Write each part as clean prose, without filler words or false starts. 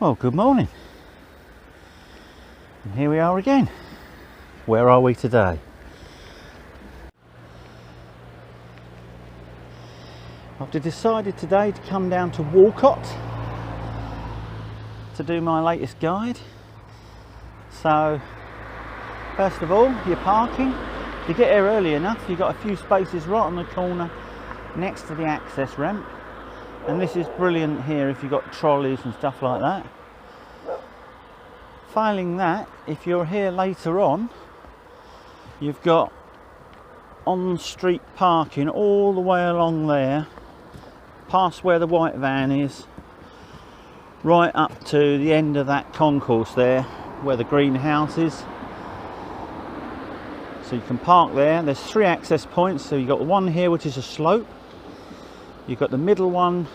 Well, good morning. And here we are again. Where are we today? I've decided today to come down to Walcott to do my latest guide. So, first of all, your parking. If you get here early enough, you've got a few spaces right on the corner next to the access ramp. And this is brilliant here if you've got trolleys and stuff like that. Failing that, if you're here later on, you've got on-street parking all the way along there, past where the white van is, right up to the end of that concourse there, where the greenhouse is. So you can park there. There's 3 access points. So you've got one here which is a slope. You've got the middle one,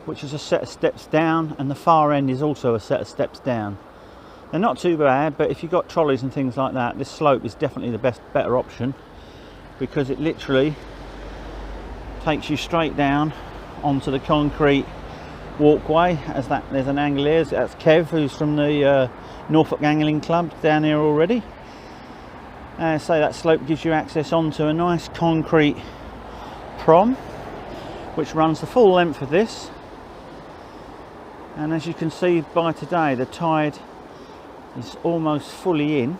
which is a set of steps down, and the far end is also a set of steps down. They're not too bad, but if you've got trolleys and things like that, this slope is definitely the better option, because it literally takes you straight down onto the concrete walkway. As that, there's an angler. That's Kev, who's from the Norfolk Angling Club, down here already. So that slope gives you access onto a nice concrete prom, which runs the full length of this. And as you can see by today, the tide is almost fully in.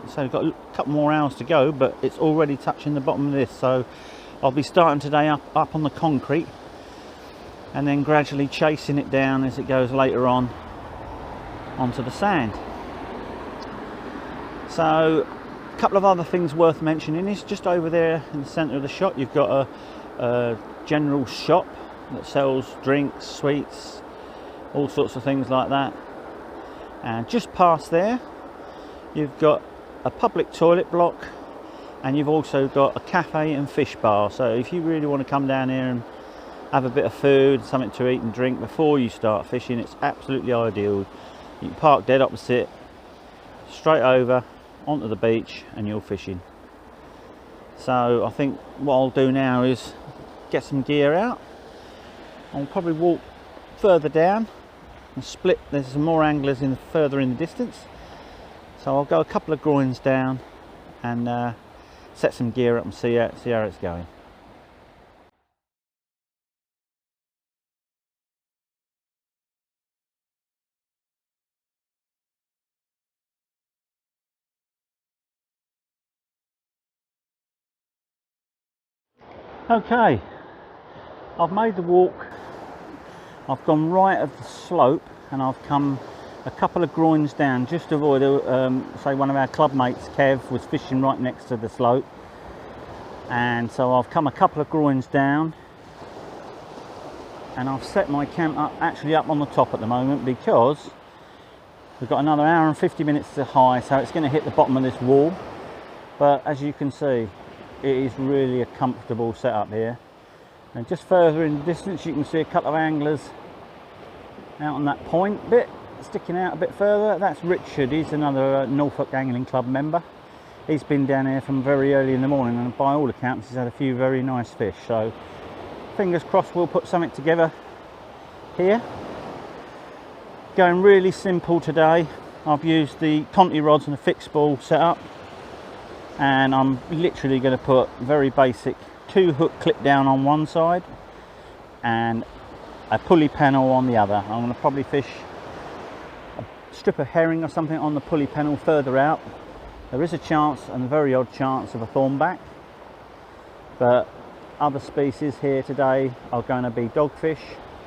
So we've got a couple more hours to go, but it's already touching the bottom of this. So I'll be starting today up on the concrete, and then gradually chasing it down as it goes later on onto the sand. So a couple of other things worth mentioning is just over there in the centre of the shot, you've got a general shop that sells drinks, sweets, all sorts of things like that. And just past there you've got a public toilet block, and you've also got a cafe and fish bar. So if you really want to come down here and have a bit of food, something to eat and drink before you start fishing, it's absolutely ideal. You can park dead opposite, straight over onto the beach, and you're fishing. So I think what I'll do now is get some gear out. I'll probably walk further down and split. There's some more anglers further in the distance, so I'll go a couple of groins down and set some gear up and see how it's going. Okay, I've made the walk. I've gone right of the slope, and I've come a couple of groins down just to avoid, say one of our club mates, Kev, was fishing right next to the slope, and so I've come a couple of groins down, and I've set my camp up actually up on the top at the moment, because we've got another hour and 50 minutes to high, so it's going to hit the bottom of this wall. But as you can see, it is really a comfortable setup here. And just further in the distance you can see a couple of anglers out on that point bit, sticking out a bit further. That's Richard. He's another Norfolk Angling Club member. He's been down here from very early in the morning, and by all accounts he's had a few very nice fish. So fingers crossed we'll put something together here. Going really simple today. I've used the Conti rods and a fixed ball setup, and I'm literally going to put very basic 2-hook clip down on one side and a pulley panel on the other. I'm going to probably fish a strip of herring or something on the pulley panel further out. There is a chance, and a very odd chance, of a thornback, but other species here today are going to be dogfish,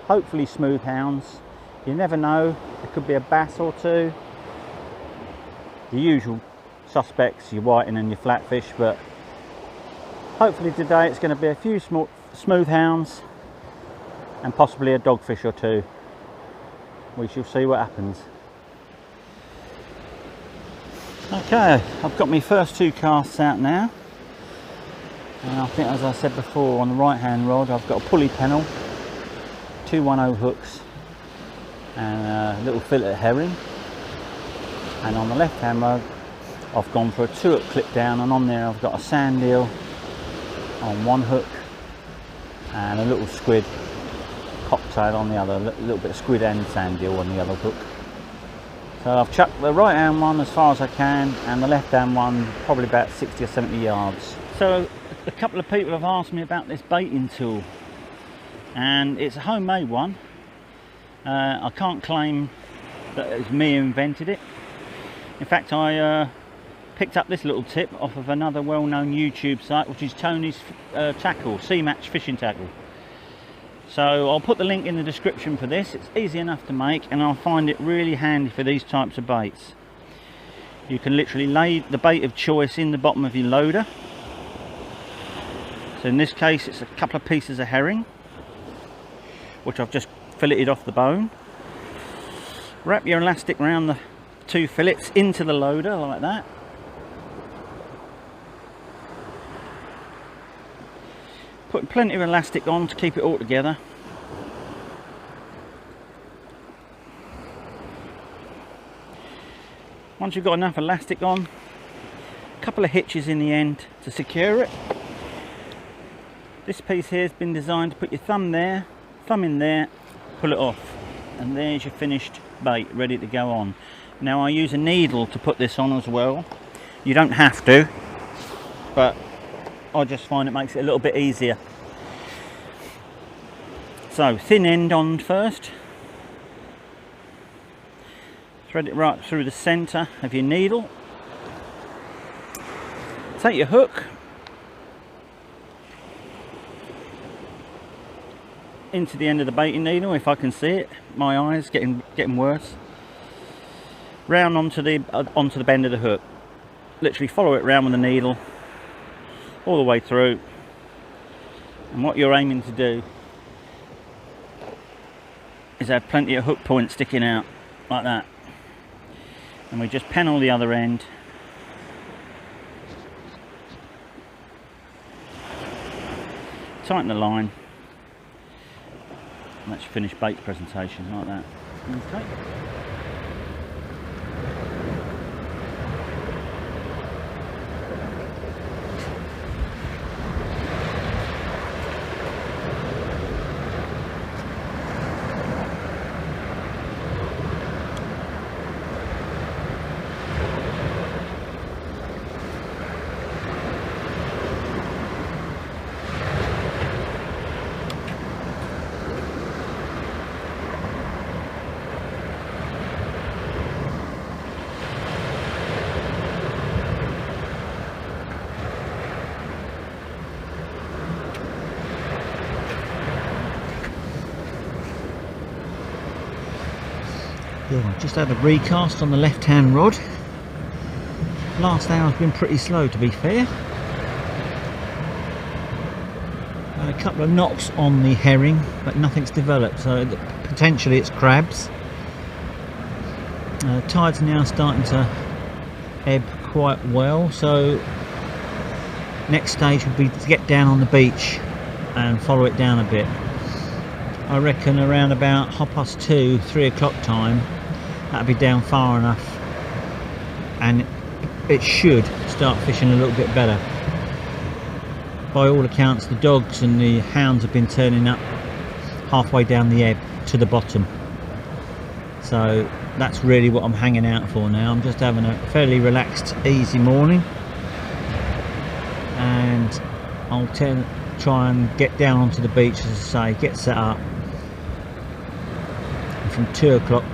hopefully smoothhounds. You never know, there could be a bass or two, the usual suspects, your whiting and your flatfish, but hopefully today it's going to be a few smoothhounds and possibly a dogfish or two. We shall see what happens. Okay, I've got my first 2 casts out now, and I think, as I said before, on the right hand rod I've got a pulley panel, 2 1/0 hooks, and a little fillet herring, and on the left hand rod I've gone for a 2-hook clip down, and on there I've got a sandeel on 1 hook and a little squid cocktail on the other, a little bit of squid and sandeel on the other hook. So I've chucked the right hand one as far as I can, and the left hand one probably about 60 or 70 yards. So a couple of people have asked me about this baiting tool, and it's a homemade one. I can't claim that it's me who invented it. In fact, I picked up this little tip off of another well-known YouTube site, which is Tony's Tackle, Sea Match Fishing Tackle. So I'll put the link in the description for this. It's easy enough to make, and I find it really handy for these types of baits. You can literally lay the bait of choice in the bottom of your loader. So in this case it's a couple of pieces of herring, which I've just filleted off the bone. Wrap your elastic around the 2 fillets into the loader like that. Put plenty of elastic on to keep it all together. Once you've got enough elastic on, a couple of hitches in the end to secure it. This piece here has been designed to put your thumb there, thumb in there, pull it off, and there's your finished bait ready to go on. Now I use a needle to put this on as well. You don't have to, but I just find it makes it a little bit easier. So thin end on first. Thread it right through the centre of your needle. Take your hook, into the end of the baiting needle, if I can see it. My eyes getting worse. Round onto the bend of the hook. Literally follow it round with the needle all the way through. And what you're aiming to do is have plenty of hook points sticking out like that. And we just panel the other end. Tighten the line. And that's your finished bait presentation like that. Okay. Yeah, just had a recast on the left hand rod. Last hour's been pretty slow, to be fair. A couple of knocks on the herring, but nothing's developed, so potentially it's crabs. Tide's now starting to ebb quite well, so next stage would be to get down on the beach and follow it down a bit. I reckon around about 2:30, 3 o'clock time, that'll be down far enough, and it should start fishing a little bit better. By all accounts, the dogs and the hounds have been turning up halfway down the ebb to the bottom, so that's really what I'm hanging out for now. I'm just having a fairly relaxed, easy morning, and I'll try and get down onto the beach, as I say, get set up, and from 2 o'clock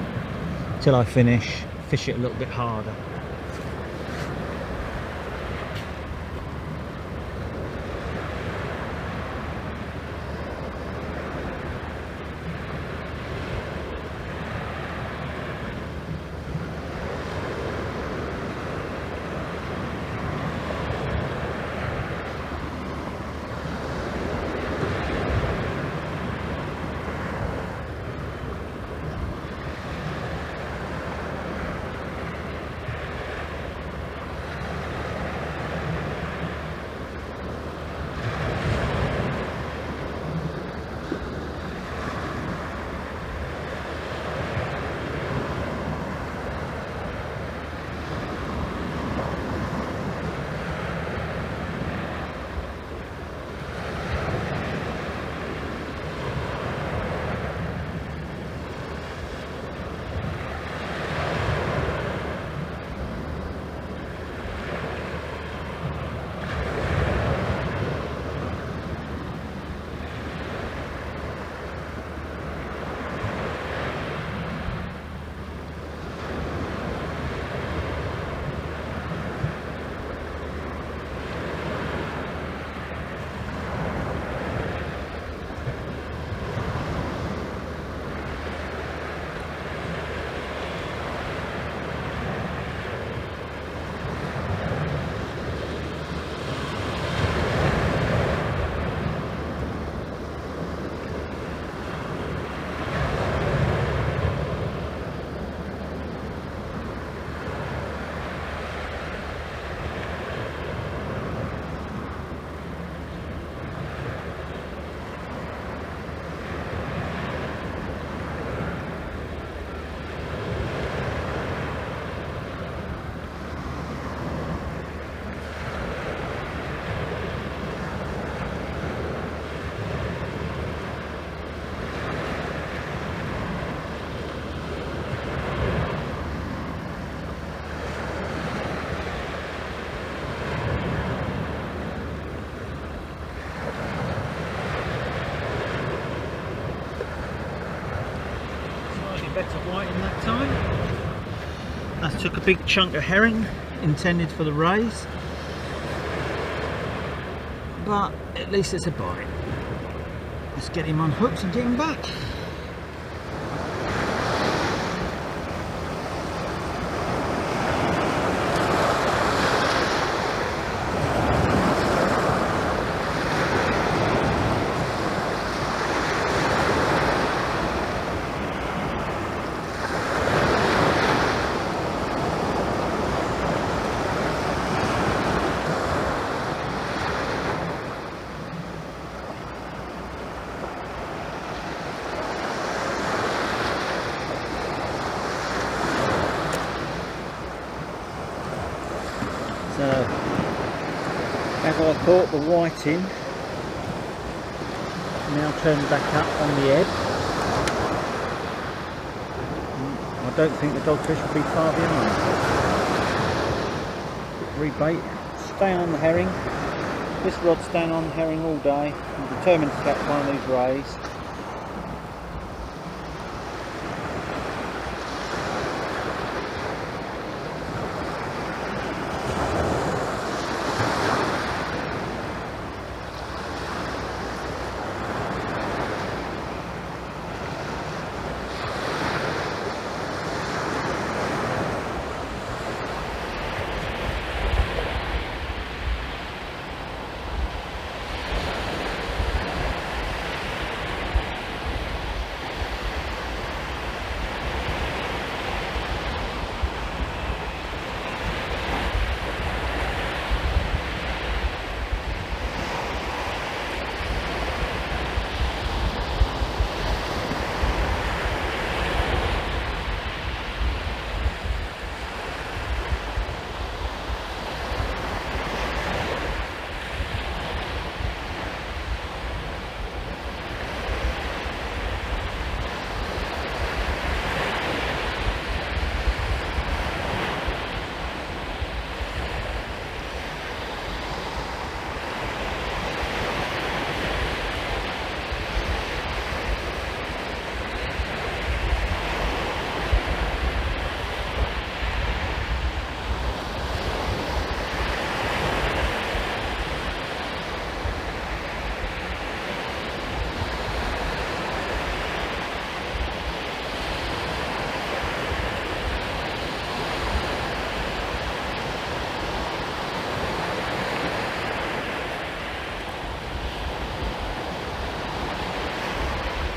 till I finish, fish it a little bit harder. better whiting that time. I took a big chunk of herring intended for the rays, but at least it's a bite. Let's get him on hooks and get him back. So, as I thought, the whiting now turned back up on the ebb. I don't think the dogfish will be far behind. Rebait, stay on the herring. This rod's staying on the herring all day. I'm determined to catch one of these rays.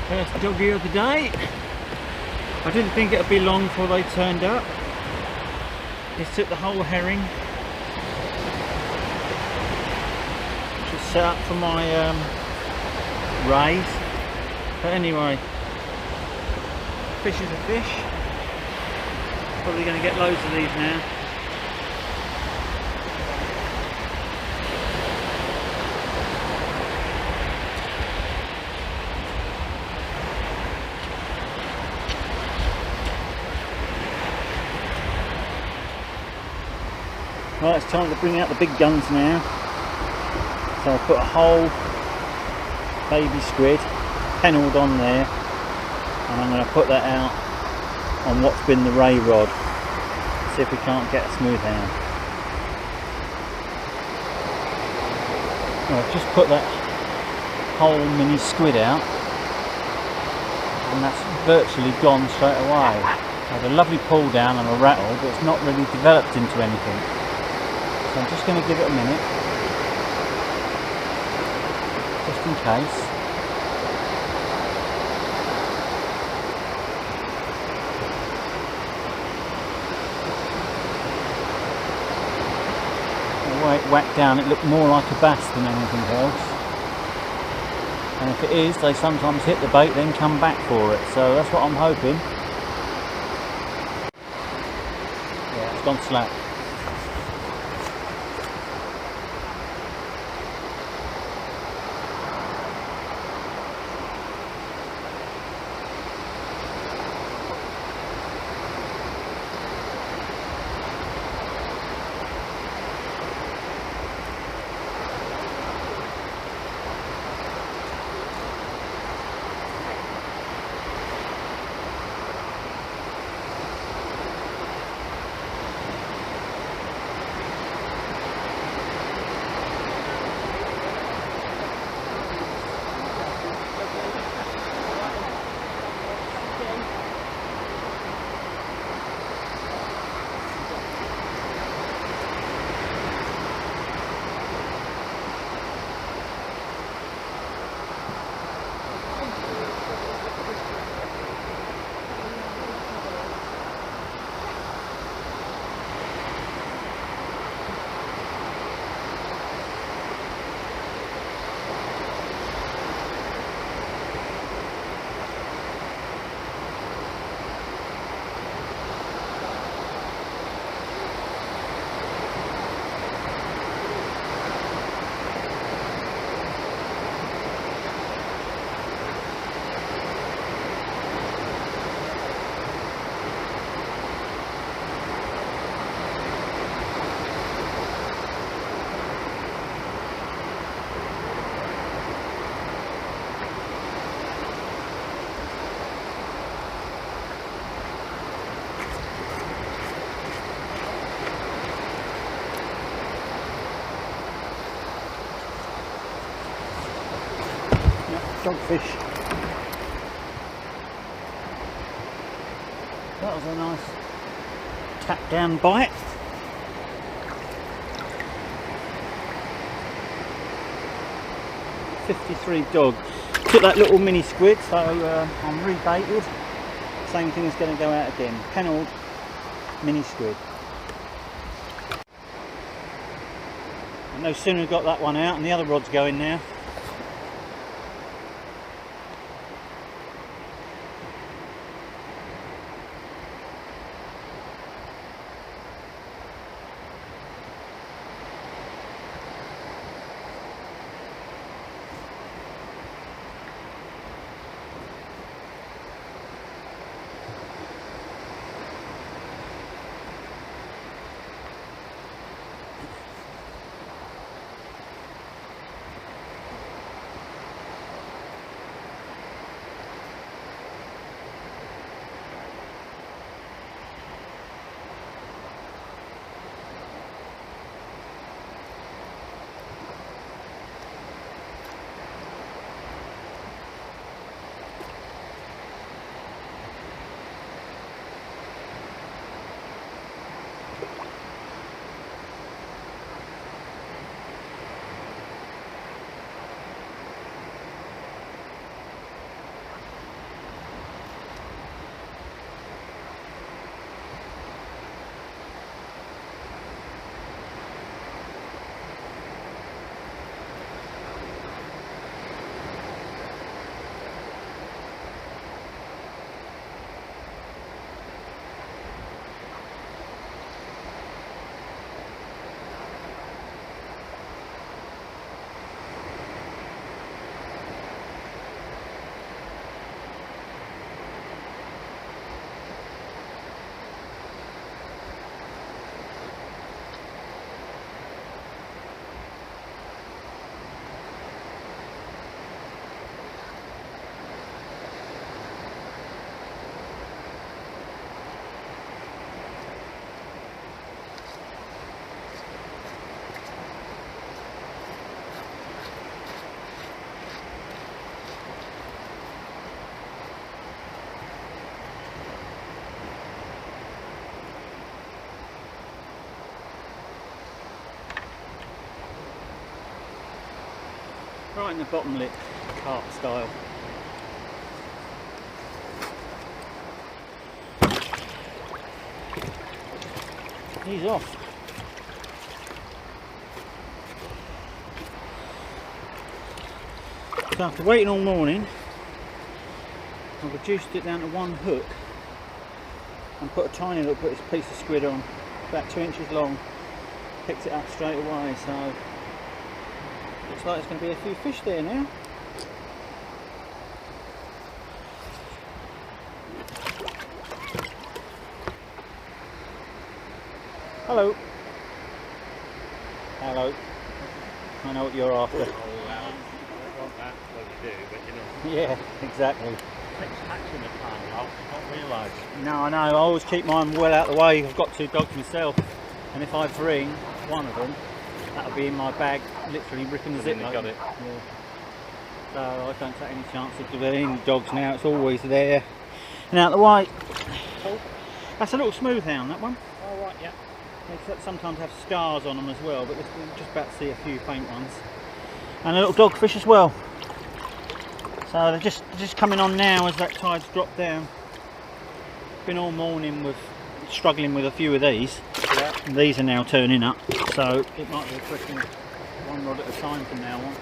First doggy of the day. I didn't think it would be long before they turned up. Just took the whole herring. Just set up for my rays. But anyway, fish is a fish. Probably going to get loads of these now. Right, it's time to bring out the big guns now. So I'll put a whole baby squid kennelled on there, and I'm going to put that out on what's been the ray rod. See if we can't get a smoothhound. Well, I've just put that whole mini squid out, and that's virtually gone straight away. Had a lovely pull down and a rattle, but it's not really developed into anything. So I'm just going to give it a minute, just in case. The way it whacked down, it looked more like a bass than anything else. And if it is, they sometimes hit the bait, then come back for it. So that's what I'm hoping. Yeah, it's gone slack. dogfish. That was a nice tap down bite. $53. Took that little mini squid, so I'm rebaited. Same thing is going to go out again. Pennelled mini squid. And no sooner got that one out and the other rod's going now. Right in the bottom lip, carp style. He's off. So after waiting all morning, I've reduced it down to one hook and put a tiny little piece of squid on, about 2 inches long. Picked it up straight away, so looks like there's going to be a few fish there now. Hello. Hello. I know what you're after. Oh, well, I want that, well you do, but you know. Yeah, exactly. It's catching a pan, I don't realise. No, I know, I always keep mine well out of the way. I've got 2 dogs myself, and if I bring one of them, that'll be in my bag, literally ripping the zip. Got it. Yeah. So I don't take any chances with any dogs now, it's always there. And out of the way. Oh. That's a little smoothhound, that one. Oh, right, yeah. They sometimes have scars on them as well, but we're just about to see a few faint ones. And a little dogfish as well. So they're just coming on now as that tide's dropped down. Been all morning with struggling with a few of these. Yeah. And these are now turning up, so it might be a question of one rod at a time from now on.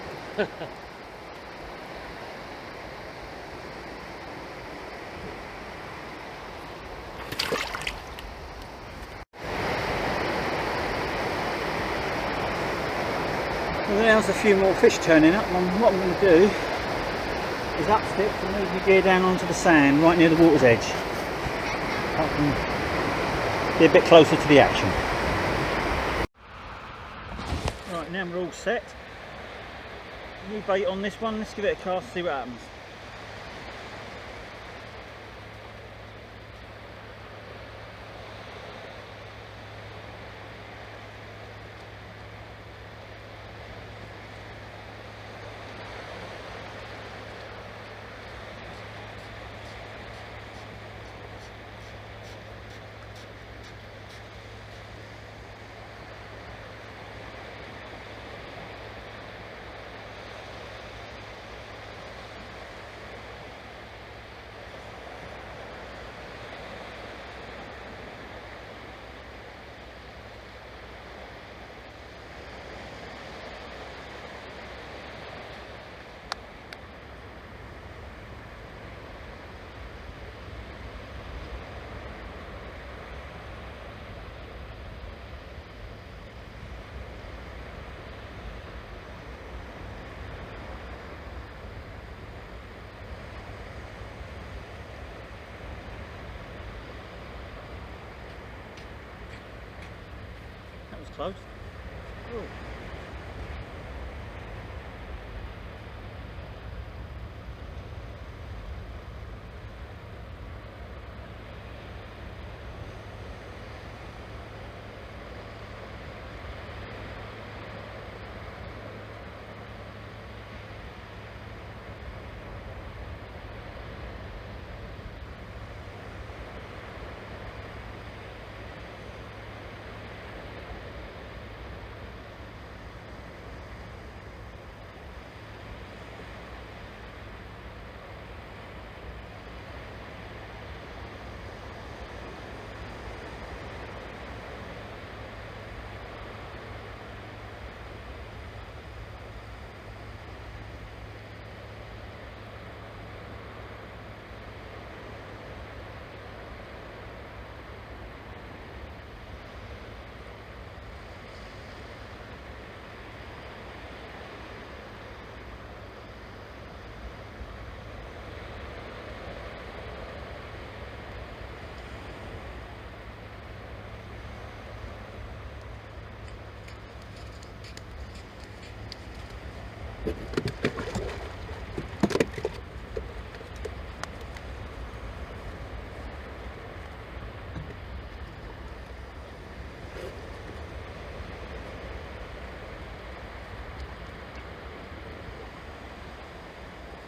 Well, there's a few more fish turning up, and what I'm going to do is up sticks and move the gear down onto the sand right near the water's edge. I can be a bit closer to the action. Right, now we're all set. New bait on this one, let's give it a cast, see what happens. close. Ooh.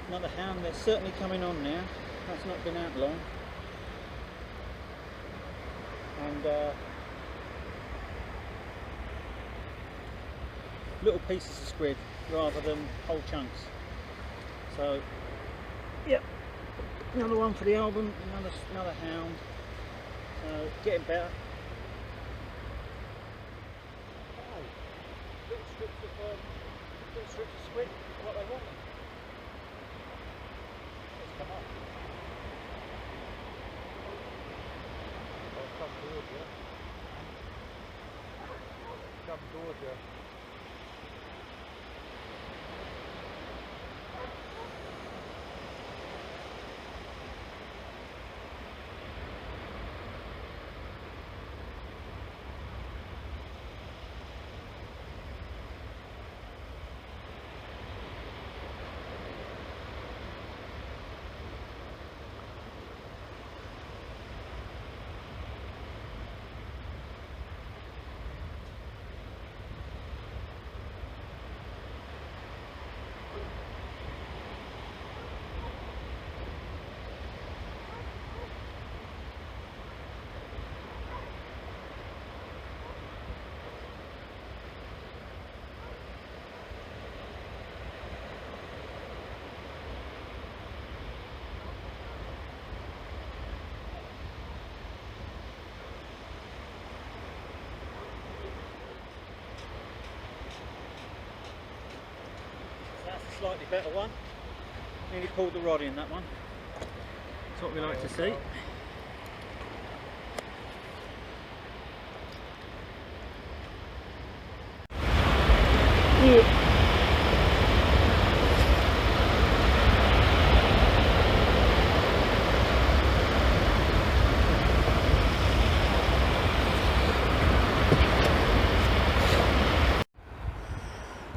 Another hound that's certainly coming on now. That's not been out long. And little pieces of squid rather than whole chunks. So, yep, another one for the album, another hound. So, getting better. Oh, little strips of squid, what they want. Come on. Oh, come towards you. Come towards you. Slightly better one. Nearly pulled the rod in that one. That's what we like to see.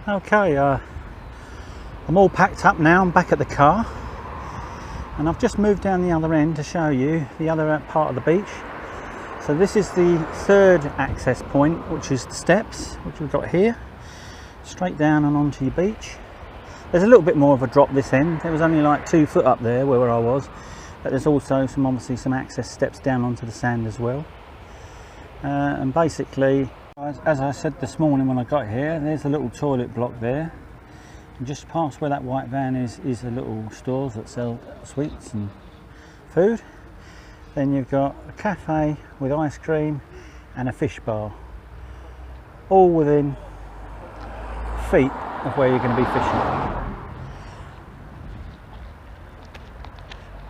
Okay, I'm all packed up now. I'm back at the car and I've just moved down the other end to show you the other part of the beach. So this is the third access point, which is the steps, which we've got here, straight down and onto your beach. There's a little bit more of a drop this end. There was only like 2 foot up there where I was, but there's also obviously some access steps down onto the sand as well. And basically, as I said this morning when I got here, there's a little toilet block there. And just past where that white van is a little stores that sell sweets and food. Then you've got a cafe with ice cream and a fish bar, all within feet of where you're going to be fishing.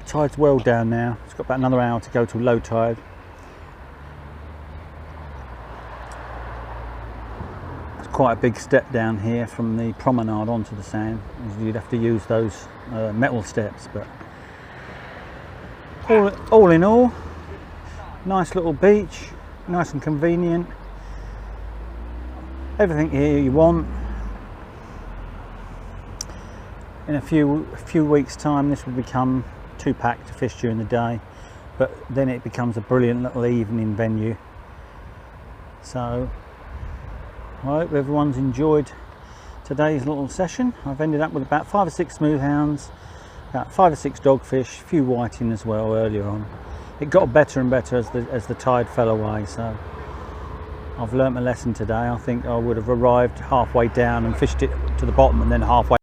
Tide's well down now. It's got about another hour to go till low tide. Quite a big step down here from the promenade onto the sand. You'd have to use those metal steps, but all in all, nice little beach, nice and convenient. everything here you want. In a few weeks time this will become too packed to fish during the day, but then it becomes a brilliant little evening venue. So I hope everyone's enjoyed today's little session. I've ended up with about 5 or 6 Smoothounds, about 5 or 6 Dogfish, a few whiting as well earlier on. It got better and better as the tide fell away, so I've learnt my lesson today. I think I would have arrived halfway down and fished it to the bottom and then halfway